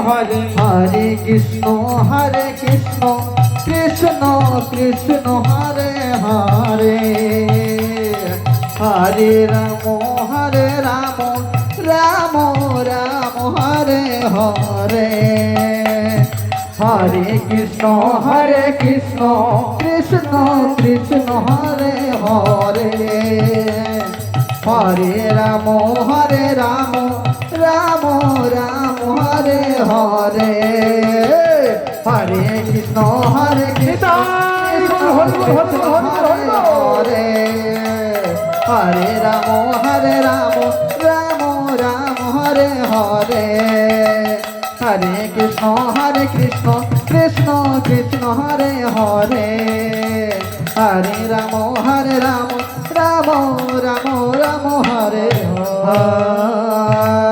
Hare Hare Krishna Krishna Krishna Hare Hare Hare Ram Ram Ram Hare Hare Hare Krishna Krishna Krishna Hare Hare Hare Ram Ram Ram Hare Hare Hare Krishna Nitai Gour Hari বল, Hari বল, Hari বল। Hare Hare Ram Ram Hare Hare Hare Krishna Krishna Krishna Hare Hare Hare Ram Ram Ram Hare Hare